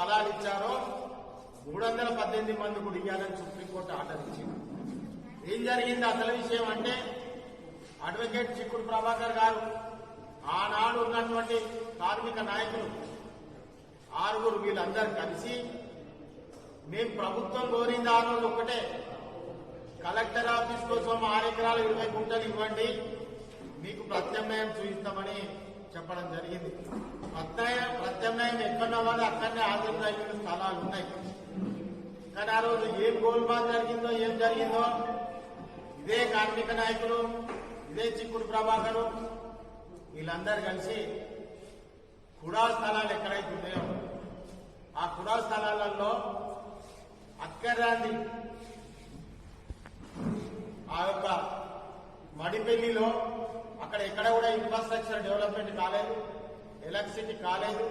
స్థలాలు ఇచ్చారో 318 మంది కూడా ఇవ్వాలని సుప్రీంకోర్టు ఆర్డర్ ఇచ్చింది. ఏం జరిగింది అసలు విషయం అంటే, అడ్వకేట్ చిక్కుడు ప్రభాకర్ గారు ఆనాడు ఉన్నటువంటి కార్మిక నాయకులు 6 వీళ్ళందరూ కలిసి, మేము ప్రభుత్వం కోరింది ఆ రోజు ఒకటే, కలెక్టర్ ఆఫీస్ కోసం 6 ఎకరాలు 20 గుంటలు ఇవ్వండి, మీకు ప్రత్యామ్నాయం చూపిస్తామని చెప్పడం జరిగింది. ప్రత్యామ్నాయం ఎక్కడున్న వాళ్ళు అక్కడనే ఆదివాసీ స్థలాలు ఉన్నాయి. కానీ ఆ రోజు ఏం గోల్మాల్ జరిగిందో ఏం జరిగిందో ఇదే కార్మిక నాయకులు, ఇదే చిక్కుడు ప్రభాకరు వీళ్ళందరూ కలిసి కుడా స్థలాలు ఎక్కడైతే ఉన్నాయో ఆ కుడా స్థలాలలో అక్కర్రాంది ఆ యొక్క మడిపెల్లిలో అక్కడ ఎక్కడ కూడా ఇన్ఫ్రాస్ట్రక్చర్ డెవలప్మెంట్ కాలేదు, ఎలక్ట్రిసిటీ కాలేదు.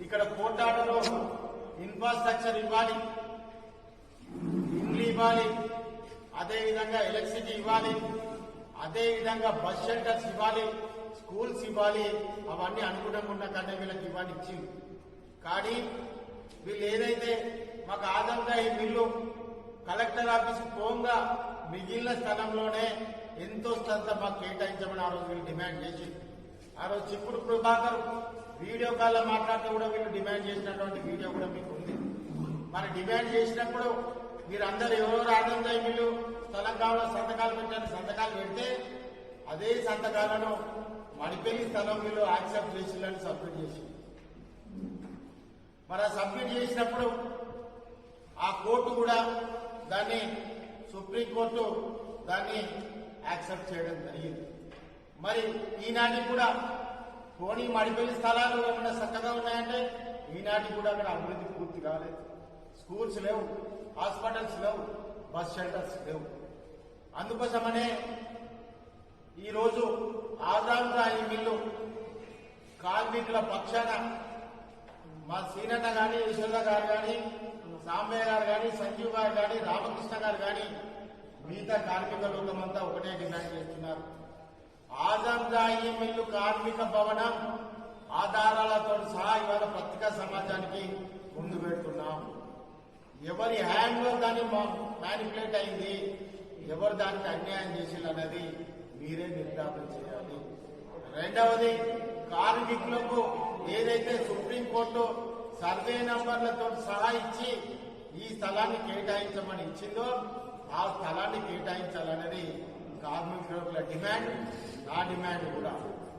ఇక్కడ కోటాడలో ఇన్ఫ్రాస్ట్రక్చర్ ఇవ్వాలి, ఇండ్లు ఇవ్వాలి, అదేవిధంగా ఎలక్ట్రిసిటీ ఇవ్వాలి, అదేవిధంగా బస్ షెల్టర్స్ ఇవ్వాలి, స్కూల్స్ ఇవ్వాలి. అవన్నీ అనుగుణంగా కన్నా వీళ్ళకి ఇవ్వాలి ఇచ్చింది. కానీ వీళ్ళు ఏదైతే మాకు ఆదంగా ఈ బిల్లు కలెక్టర్ ఆఫీస్ పోంగా మిగిలిన స్థలంలోనే ఎంతో స్థలంత మాకు కేటాయించమని ఆ రోజు వీళ్ళు డిమాండ్ చేసింది. ఆ రోజు చిక్కుడు ప్రభాకర్ వీడియో కాల్లో మాట్లాడుతూ కూడా వీళ్ళు డిమాండ్ చేసినటువంటి వీడియో కూడా మీకు ఉంది. మరి డిమాండ్ చేసినప్పుడు మీరందరూ ఎవరెవరు ఆనంద వీళ్ళు స్థలం కావాలని సంతకాలు పెట్టాలని సంతకాలు పెడితే అదే సంతకాలను మడిపెల్లి స్థలం వీళ్ళు యాక్సెప్ట్ చేసిందని సబ్మిట్ చేసి, మరి ఆ సబ్మిట్ చేసినప్పుడు ఆ కోర్టు కూడా దాన్ని సుప్రీంకోర్టు దాన్ని యాక్సెప్ట్ చేయడం జరిగింది. మరి ఈనాటికి కూడా పోనీ మడిపెల్లి స్థలాలు ఏమైనా చక్కగా ఉన్నాయంటే ఈనాటికి కూడా అక్కడ అభివృద్ధి పూర్తి కాలేదు. స్కూల్స్ లేవు, హాస్పిటల్స్ లేవు, బస్ షెల్టర్స్ లేవు. అందుకోసమనే ఈరోజు ఆజాంగా ఈ బిల్లు కార్మికుల పక్షాన మా సీనన్న గాని, యశోద గారు గాని, సాంబయ్య గారు గాని, సంజీవ్ గారు గాని, రామకృష్ణ గారు గాని మిగతా కార్మిక లోకమంతా ఒకటే డిమాండ్ చేస్తున్నారు. ఆజాంగా ఈ బిల్లు కార్మిక భవనం ఆధారాలతో సహా ఇవాళ పత్రికా సమాజానికి ముందు పెడుతున్నాం. ఎవరి హ్యాండ్ లో దాన్ని మ్యానిపులేట్ అయింది, ఎవరు దానికి అన్యాయం చేసేది మీరే నిర్ధారణ చేయాలి. రెండవది, కార్మికులకు ఏదైతే సుప్రీంకోర్టు సర్వే నంబర్లతో సహా ఇచ్చి ఈ స్థలాన్ని కేటాయించమని ఇచ్చిందో ఆ స్థలాన్ని కేటాయించాలనేది కార్మికుల డిమాండ్, నా డిమాండ్ కూడా.